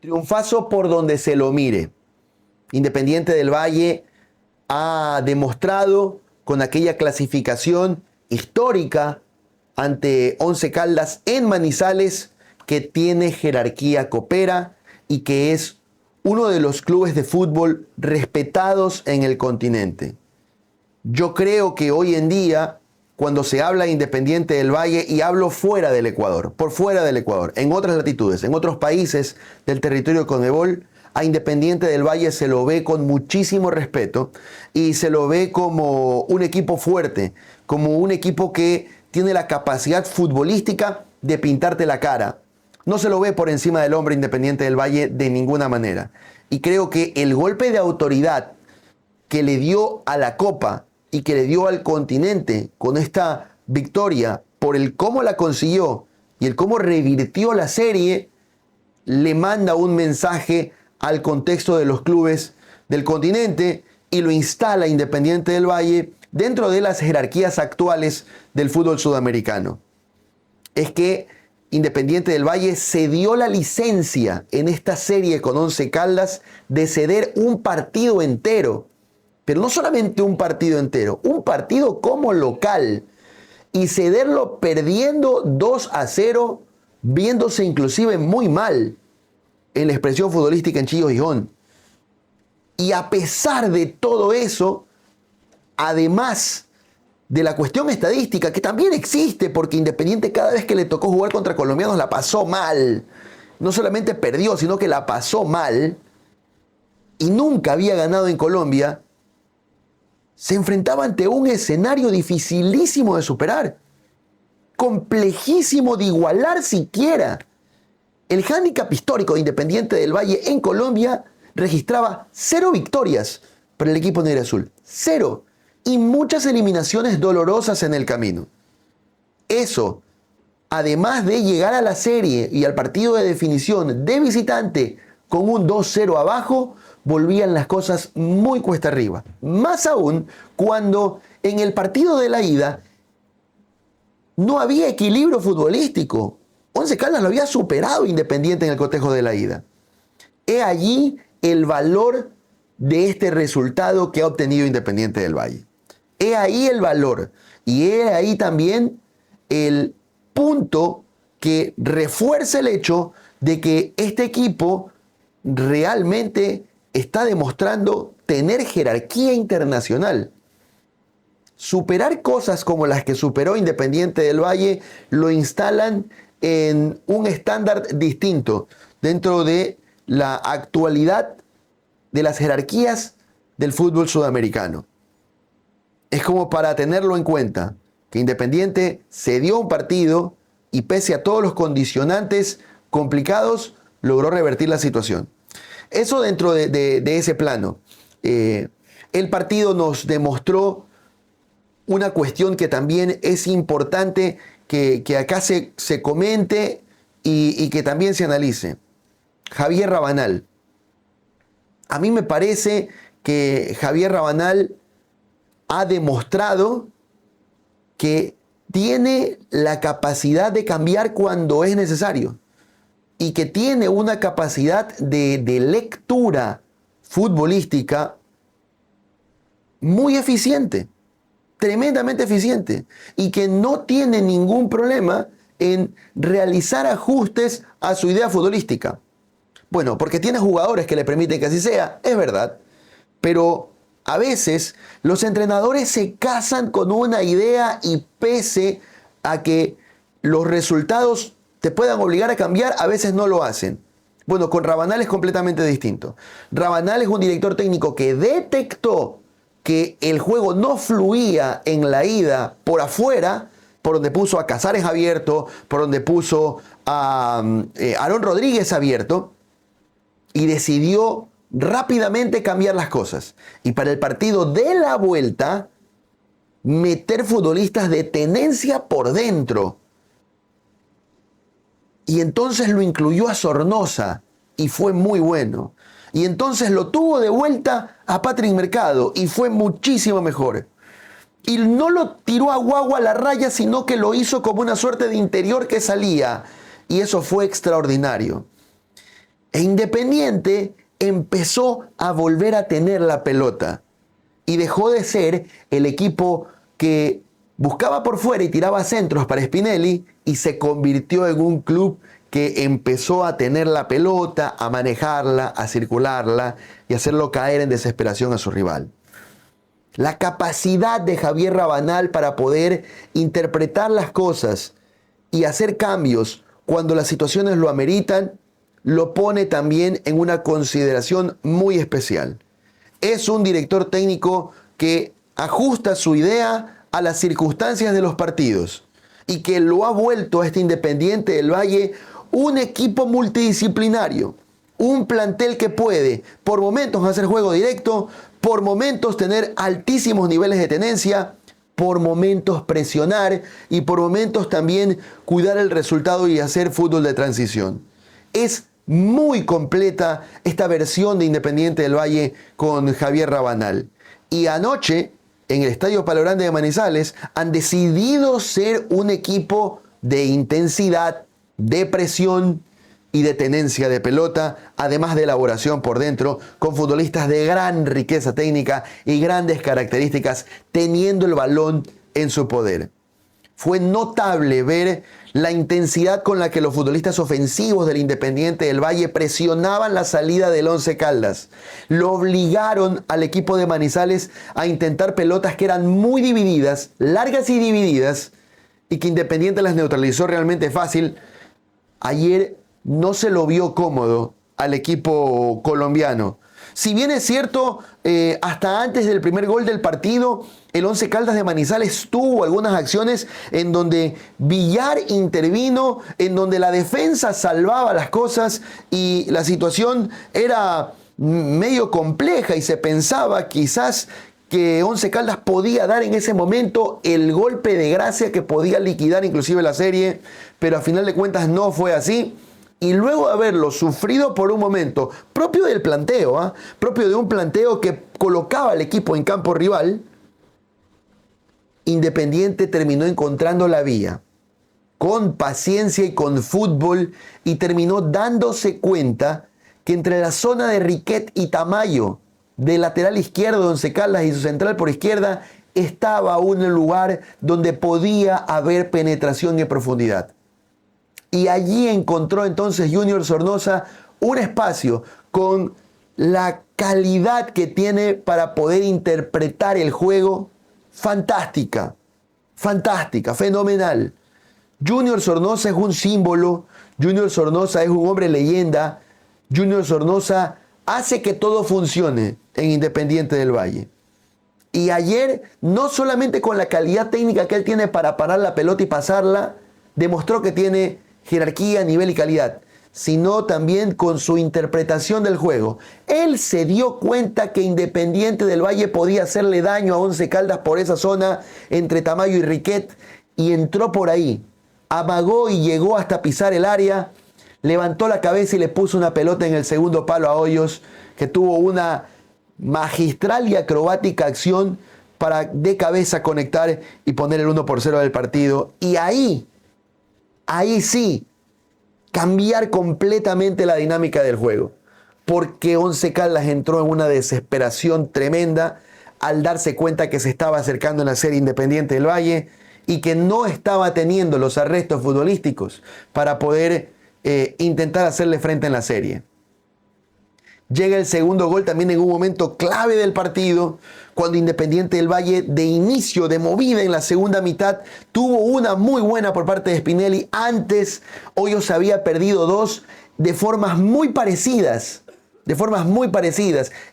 Triunfazo por donde se lo mire. Independiente del Valle ha demostrado con aquella clasificación histórica ante Once Caldas en Manizales que tiene jerarquía copera y que es uno de los clubes de fútbol respetados en el continente. Yo creo que hoy en día, cuando se habla de Independiente del Valle, y hablo fuera del Ecuador, por fuera del Ecuador, en otras latitudes, en otros países del territorio de Conmebol, a Independiente del Valle se lo ve con muchísimo respeto y se lo ve como un equipo fuerte, como un equipo que tiene la capacidad futbolística de pintarte la cara. No se lo ve por encima del hombre Independiente del Valle de ninguna manera. Y creo que el golpe de autoridad que le dio a la Copa y que le dio al continente con esta victoria por el cómo la consiguió y el cómo revirtió la serie, le manda un mensaje al contexto de los clubes del continente y lo instala Independiente del Valle dentro de las jerarquías actuales del fútbol sudamericano. Es que Independiente del Valle se dio la licencia en esta serie con Once Caldas de ceder un partido entero. Pero no solamente un partido entero, un partido como local y cederlo perdiendo 2-0, viéndose inclusive muy mal en la expresión futbolística en Chillo Gijón. Y a pesar de todo eso, además de la cuestión estadística, que también existe porque Independiente cada vez que le tocó jugar contra colombianos la pasó mal. No solamente perdió, sino que la pasó mal y nunca había ganado en Colombia. Se enfrentaba ante un escenario dificilísimo de superar, complejísimo de igualar siquiera. El hándicap histórico de Independiente del Valle en Colombia registraba 0 victorias para el equipo negro-azul. 0. Y muchas eliminaciones dolorosas en el camino. Eso, además de llegar a la serie y al partido de definición de visitante con un 2-0 abajo, volvían las cosas muy cuesta arriba. Más aún cuando en el partido de la ida no había equilibrio futbolístico. Once Caldas lo había superado Independiente en el cotejo de la ida. He allí el valor de este resultado que ha obtenido Independiente del Valle. He ahí el valor y he ahí también el punto que refuerza el hecho de que este equipo realmente está demostrando tener jerarquía internacional. Superar cosas como las que superó Independiente del Valle lo instalan en un estándar distinto dentro de la actualidad de las jerarquías del fútbol sudamericano. Es como para tenerlo en cuenta, que Independiente se dio un partido y pese a todos los condicionantes complicados, logró revertir la situación. Eso dentro de ese plano. El partido nos demostró una cuestión que también es importante que acá se comente y que también se analice. Javier Rabanal. A mí me parece que Javier Rabanal ha demostrado que tiene la capacidad de cambiar cuando es necesario y que tiene una capacidad de lectura futbolística muy eficiente, tremendamente eficiente, y que no tiene ningún problema en realizar ajustes a su idea futbolística. Bueno, porque tiene jugadores que le permiten que así sea, es verdad, pero a veces los entrenadores se casan con una idea y pese a que los resultados te puedan obligar a cambiar, a veces no lo hacen. Bueno, con Rabanal es completamente distinto. Rabanal es un director técnico que detectó que el juego no fluía en la ida por afuera, por donde puso a Casares abierto, por donde puso a Aarón Rodríguez abierto, y decidió rápidamente cambiar las cosas. Y para el partido de la vuelta, meter futbolistas de tenencia por dentro. Y entonces lo incluyó a Sornosa y fue muy bueno. Y entonces lo tuvo de vuelta a Patrick Mercado y fue muchísimo mejor. Y no lo tiró a Guagua a la raya, sino que lo hizo como una suerte de interior que salía. Y eso fue extraordinario. E Independiente empezó a volver a tener la pelota y dejó de ser el equipo que buscaba por fuera y tiraba centros para Spinelli y se convirtió en un club que empezó a tener la pelota, a manejarla, a circularla y hacerlo caer en desesperación a su rival. La capacidad de Javier Rabanal para poder interpretar las cosas y hacer cambios cuando las situaciones lo ameritan, lo pone también en una consideración muy especial. Es un director técnico que ajusta su idea a las circunstancias de los partidos y que lo ha vuelto a este Independiente del Valle un equipo multidisciplinario, un plantel que puede por momentos hacer juego directo, por momentos tener altísimos niveles de tenencia, por momentos presionar y por momentos también cuidar el resultado y hacer fútbol de transición. Es muy completa esta versión de Independiente del Valle con Javier Rabanal. Y anoche, en el Estadio Palo Grande de Manizales, han decidido ser un equipo de intensidad, de presión y de tenencia de pelota, además de elaboración por dentro, con futbolistas de gran riqueza técnica y grandes características, teniendo el balón en su poder. Fue notable ver la intensidad con la que los futbolistas ofensivos del Independiente del Valle presionaban la salida del Once Caldas. Lo obligaron al equipo de Manizales a intentar pelotas que eran muy divididas, largas y divididas, y que Independiente las neutralizó realmente fácil. Ayer no se lo vio cómodo al equipo colombiano. Si bien es cierto, hasta antes del primer gol del partido, el Once Caldas de Manizales tuvo algunas acciones en donde Villar intervino, en donde la defensa salvaba las cosas y la situación era medio compleja y se pensaba quizás que Once Caldas podía dar en ese momento el golpe de gracia que podía liquidar inclusive la serie, pero a final de cuentas no fue así. Y luego de haberlo sufrido por un momento, propio del planteo, propio de un planteo que colocaba al equipo en campo rival, Independiente terminó encontrando la vía, con paciencia y con fútbol, y terminó dándose cuenta que entre la zona de Riquet y Tamayo, del lateral izquierdo de Once Caldas y su central por izquierda, estaba un lugar donde podía haber penetración y profundidad. Y allí encontró entonces Junior Sornosa un espacio con la calidad que tiene para poder interpretar el juego. Fantástica, fantástica, fenomenal. Junior Sornosa es un símbolo, Junior Sornosa es un hombre leyenda, Junior Sornosa hace que todo funcione en Independiente del Valle. Y ayer, no solamente con la calidad técnica que él tiene para parar la pelota y pasarla, demostró que tiene jerarquía, nivel y calidad, sino también con su interpretación del juego. Él se dio cuenta que Independiente del Valle podía hacerle daño a Once Caldas por esa zona entre Tamayo y Riquet y entró por ahí. Amagó y llegó hasta pisar el área, levantó la cabeza y le puso una pelota en el segundo palo a Hoyos, que tuvo una magistral y acrobática acción para de cabeza conectar y poner el 1-0 del partido. Y ahí sí, cambiar completamente la dinámica del juego, porque Once Caldas entró en una desesperación tremenda al darse cuenta que se estaba acercando en la serie Independiente del Valle y que no estaba teniendo los arrestos futbolísticos para poder intentar hacerle frente en la serie. Llega el segundo gol también en un momento clave del partido, cuando Independiente del Valle, de inicio, de movida en la segunda mitad, tuvo una muy buena por parte de Spinelli. Antes, Hoyos había perdido dos de formas muy parecidas.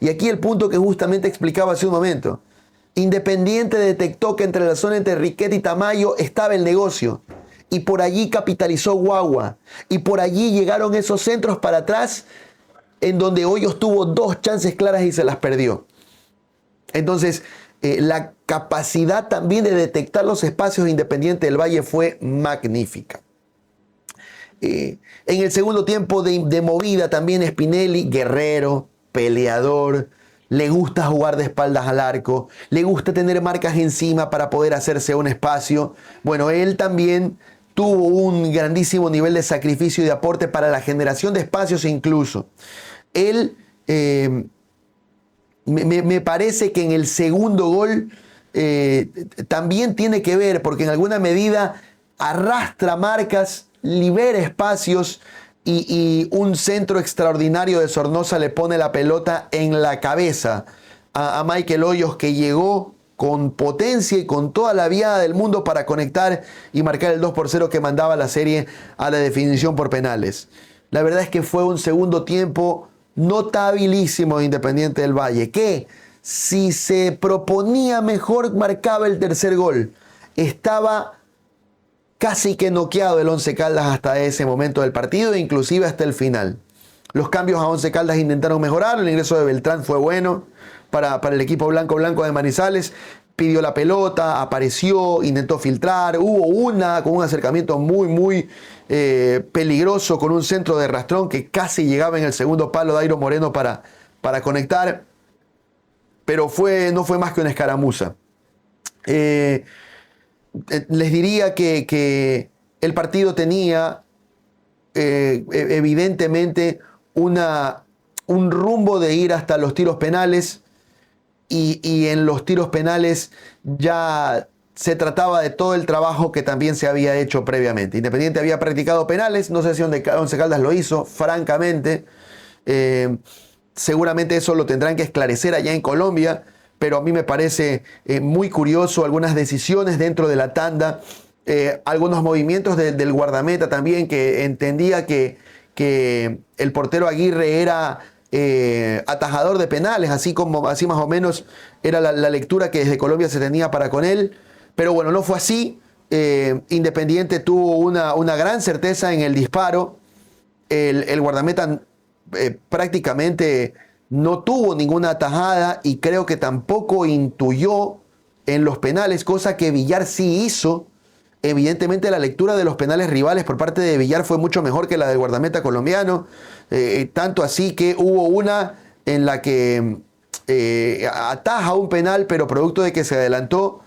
Y aquí el punto que justamente explicaba hace un momento. Independiente detectó que entre la zona entre Riquet y Tamayo estaba el negocio. Y por allí capitalizó Guagua. Y por allí llegaron esos centros para atrás, en donde Hoyos tuvo dos chances claras y se las perdió. Entonces, la capacidad también de detectar los espacios de Independiente del Valle fue magnífica. En el segundo tiempo de movida también Spinelli, guerrero, peleador, le gusta jugar de espaldas al arco, le gusta tener marcas encima para poder hacerse un espacio. Bueno, él también tuvo un grandísimo nivel de sacrificio y de aporte para la generación de espacios incluso. Él, me parece que en el segundo gol también tiene que ver, porque en alguna medida arrastra marcas, libera espacios y un centro extraordinario de Sornosa le pone la pelota en la cabeza a Michael Hoyos, que llegó con potencia y con toda la viada del mundo para conectar y marcar el 2-0 que mandaba la serie a la definición por penales. La verdad es que fue un segundo tiempo notabilísimo de Independiente del Valle, que si se proponía mejor marcaba el tercer gol. Estaba casi que noqueado el Once Caldas hasta ese momento del partido, inclusive hasta el final. Los cambios a Once Caldas intentaron mejorar, el ingreso de Beltrán fue bueno para el equipo blanco de Manizales. Pidió la pelota, apareció, intentó filtrar, hubo una con un acercamiento muy peligroso con un centro de rastrón que casi llegaba en el segundo palo de Dairo Moreno para conectar, pero no fue más que una escaramuza. Les diría que el partido tenía evidentemente un rumbo de ir hasta los tiros penales, y en los tiros penales ya se trataba de todo el trabajo que también se había hecho previamente. Independiente había practicado penales, no sé si Once Caldas lo hizo, francamente. Seguramente eso lo tendrán que esclarecer allá en Colombia, pero a mí me parece muy curioso algunas decisiones dentro de la tanda, algunos movimientos del guardameta también, que entendía que el portero Aguirre era atajador de penales, así más o menos era la lectura que desde Colombia se tenía para con él, pero bueno, no fue así. Independiente tuvo una gran certeza en el disparo. El guardameta prácticamente no tuvo ninguna atajada y creo que tampoco intuyó en los penales, cosa que Villar sí hizo. Evidentemente la lectura de los penales rivales por parte de Villar fue mucho mejor que la del guardameta colombiano, tanto así que hubo una en la que ataja un penal, pero producto de que se adelantó,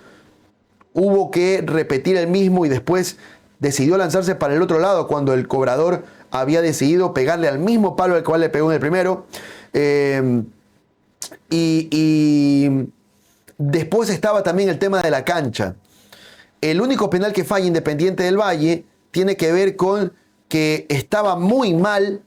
hubo que repetir el mismo y después decidió lanzarse para el otro lado cuando el cobrador había decidido pegarle al mismo palo al cual le pegó en el primero. Y después estaba también el tema de la cancha. El único penal que falla Independiente del Valle tiene que ver con que estaba muy mal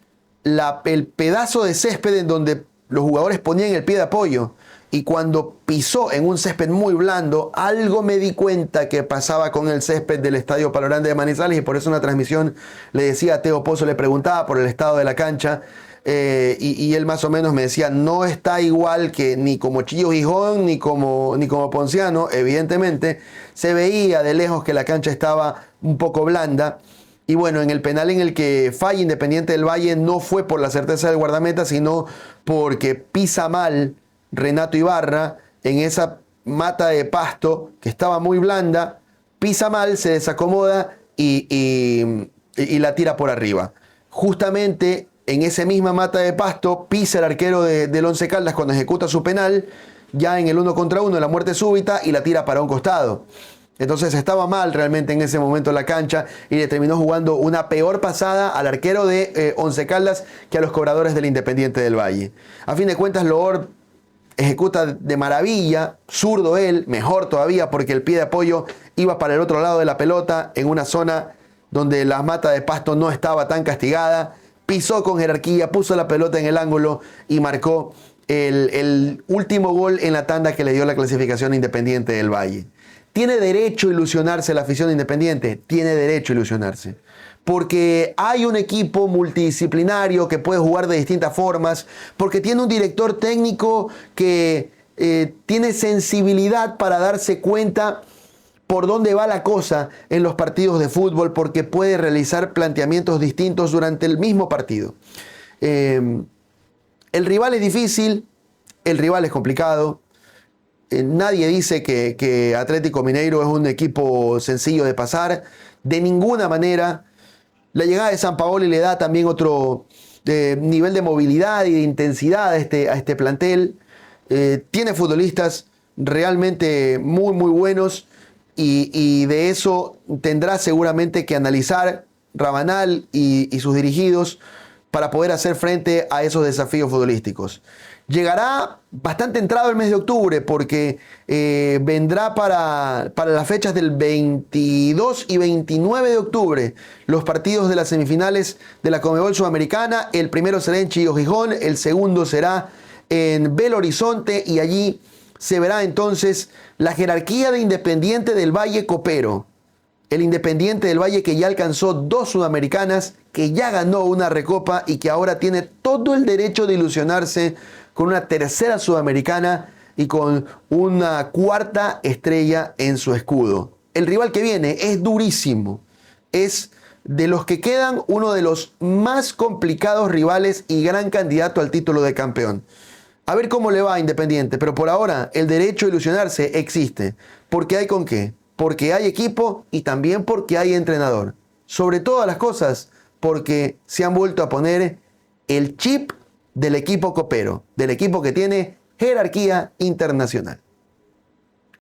el pedazo de césped en donde los jugadores ponían el pie de apoyo. Y cuando pisó en un césped muy blando, algo me di cuenta que pasaba con el césped del Estadio Palo Grande de Manizales, y por eso en una transmisión le decía a Teo Pozo, le preguntaba por el estado de la cancha, y él más o menos me decía, no está igual que ni como Chillo Gijón ni como Ponciano. Evidentemente se veía de lejos que la cancha estaba un poco blanda. Y bueno, en el penal en el que falla Independiente del Valle no fue por la certeza del guardameta, sino porque pisa mal Renato Ibarra en esa mata de pasto que estaba muy blanda, pisa mal, se desacomoda y la tira por arriba. Justamente en esa misma mata de pasto pisa el arquero del Once Caldas cuando ejecuta su penal, ya en el 1 contra 1, la muerte súbita, y la tira para un costado. Entonces estaba mal realmente en ese momento la cancha y le terminó jugando una peor pasada al arquero de Once Caldas que a los cobradores del Independiente del Valle. A fin de cuentas, Loor ejecuta de maravilla, zurdo él, mejor todavía porque el pie de apoyo iba para el otro lado de la pelota, en una zona donde la mata de pasto no estaba tan castigada. Pisó con jerarquía, puso la pelota en el ángulo y marcó el último gol en la tanda que le dio la clasificación a Independiente del Valle. ¿Tiene derecho a ilusionarse la afición de Independiente? Tiene derecho a ilusionarse. Porque hay un equipo multidisciplinario que puede jugar de distintas formas, porque tiene un director técnico que tiene sensibilidad para darse cuenta por dónde va la cosa en los partidos de fútbol, porque puede realizar planteamientos distintos durante el mismo partido. El rival es difícil, el rival es complicado. Nadie dice que Atlético Mineiro es un equipo sencillo de pasar, de ninguna manera. La llegada de Sampaoli le da también otro nivel de movilidad y de intensidad a este plantel. Tiene futbolistas realmente muy buenos. y de eso tendrá seguramente que analizar Rabanal y sus dirigidos para poder hacer frente a esos desafíos futbolísticos. Llegará bastante entrado el mes de octubre porque vendrá para las fechas del 22 y 29 de octubre los partidos de las semifinales de la Conmebol Sudamericana. El primero será en Chillán, Gijón, el segundo será en Belo Horizonte y allí se verá entonces la jerarquía de Independiente del Valle Copero. El Independiente del Valle que ya alcanzó 2 sudamericanas, que ya ganó una recopa y que ahora tiene todo el derecho de ilusionarse con una tercera sudamericana y con una 4ª estrella en su escudo. El rival que viene es durísimo. Es de los que quedan uno de los más complicados rivales y gran candidato al título de campeón. A ver cómo le va a Independiente, pero por ahora el derecho a ilusionarse existe. Porque hay con qué. Porque hay equipo y también porque hay entrenador. Sobre todas las cosas, porque se han vuelto a poner el chip del equipo copero, del equipo que tiene jerarquía internacional.